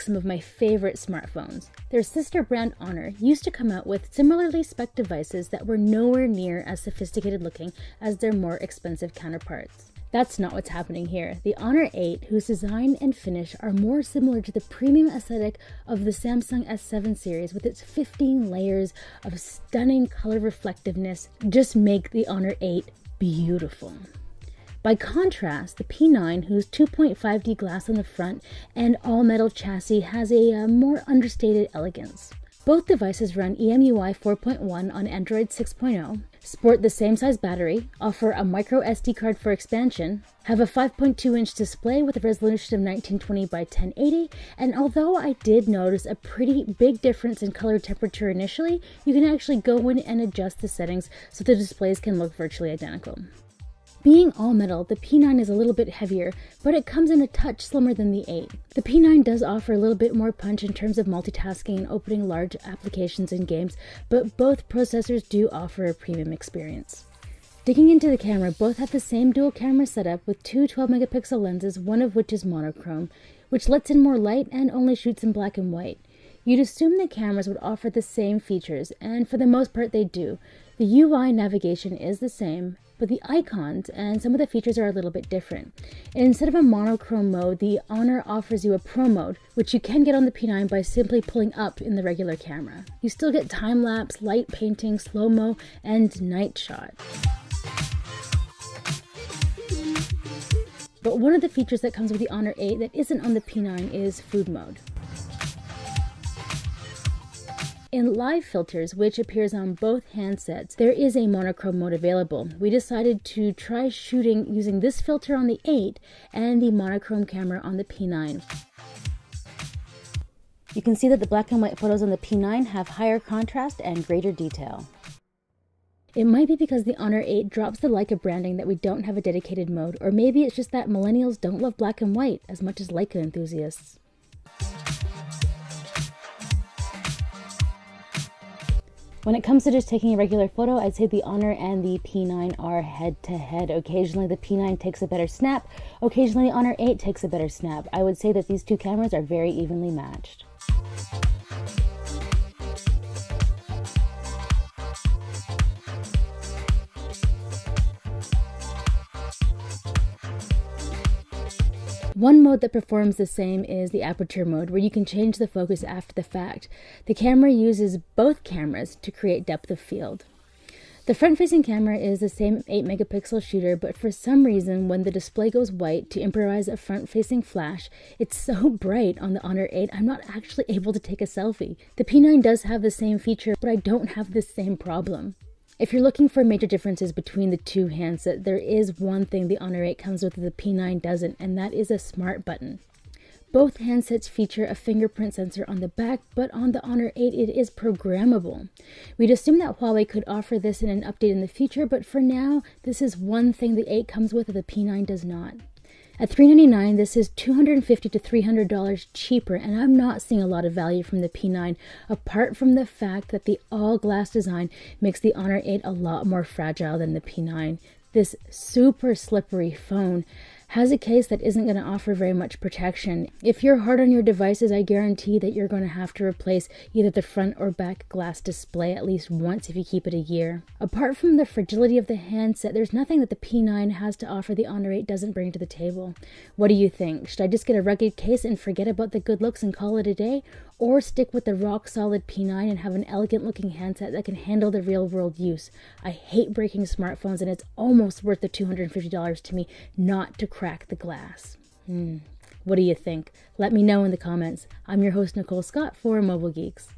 some of my favorite smartphones. Their sister brand Honor used to come out with similarly spec'd devices that were nowhere near as sophisticated looking as their more expensive counterparts. That's not what's happening here. The Honor 8, whose design and finish are more similar to the premium aesthetic of the Samsung S7 series with its 15 layers of stunning color reflectiveness, just make the Honor 8 beautiful. By contrast, the P9, whose 2.5D glass on the front and all-metal chassis, has a more understated elegance. Both devices run EMUI 4.1 on Android 6.0, sport the same size battery, offer a micro SD card for expansion, have a 5.2-inch display with a resolution of 1920 by 1080, and although I did notice a pretty big difference in color temperature initially, you can actually go in and adjust the settings so the displays can look virtually identical. Being all metal, the P9 is a little bit heavier, but it comes in a touch slimmer than the 8. The P9 does offer a little bit more punch in terms of multitasking and opening large applications and games, but both processors do offer a premium experience. Digging into the camera, both have the same dual camera setup with two 12-megapixel lenses, one of which is monochrome, which lets in more light and only shoots in black and white. You'd assume the cameras would offer the same features, and for the most part they do. The UI navigation is the same, but the icons and some of the features are a little bit different. Instead of a monochrome mode, the Honor offers you a Pro mode, which you can get on the P9 by simply pulling up in the regular camera. You still get time-lapse, light painting, slow-mo, and night shot. But one of the features that comes with the Honor 8 that isn't on the P9 is food mode. In live filters, which appears on both handsets, there is a monochrome mode available. We decided to try shooting using this filter on the 8 and the monochrome camera on the P9. You can see that the black and white photos on the P9 have higher contrast and greater detail. It might be because the Honor 8 drops the Leica branding that we don't have a dedicated mode, or maybe it's just that millennials don't love black and white as much as Leica enthusiasts. When it comes to just taking a regular photo, I'd say the Honor and the P9 are head-to-head. Occasionally the P9 takes a better snap, occasionally the Honor 8 takes a better snap. I would say that these two cameras are very evenly matched. One mode that performs the same is the aperture mode, where you can change the focus after the fact. The camera uses both cameras to create depth of field. The front-facing camera is the same 8-megapixel shooter, but for some reason, when the display goes white to improvise a front-facing flash, it's so bright on the Honor 8, I'm not actually able to take a selfie. The P9 does have the same feature, but I don't have the same problem. If you're looking for major differences between the two handsets, there is one thing the Honor 8 comes with that the P9 doesn't, and that is a smart button. Both handsets feature a fingerprint sensor on the back, but on the Honor 8 it is programmable. We'd assume that Huawei could offer this in an update in the future, but for now, this is one thing the 8 comes with that the P9 does not. At $399, this is $250 to $300 cheaper, and I'm not seeing a lot of value from the P9, apart from the fact that the all-glass design makes the Honor 8 a lot more fragile than the P9. This super slippery phone has a case that isn't going to offer very much protection. If you're hard on your devices, I guarantee that you're going to have to replace either the front or back glass display at least once if you keep it a year. Apart from the fragility of the handset, there's nothing that the P9 has to offer the Honor 8 doesn't bring to the table. What do you think? Should I just get a rugged case and forget about the good looks and call it a day? Or stick with the rock-solid P9 and have an elegant-looking handset that can handle the real-world use? I hate breaking smartphones, and it's almost worth the $250 to me not to crack the glass. What do you think? Let me know in the comments. I'm your host, Nicole Scott, for Mobile Geeks.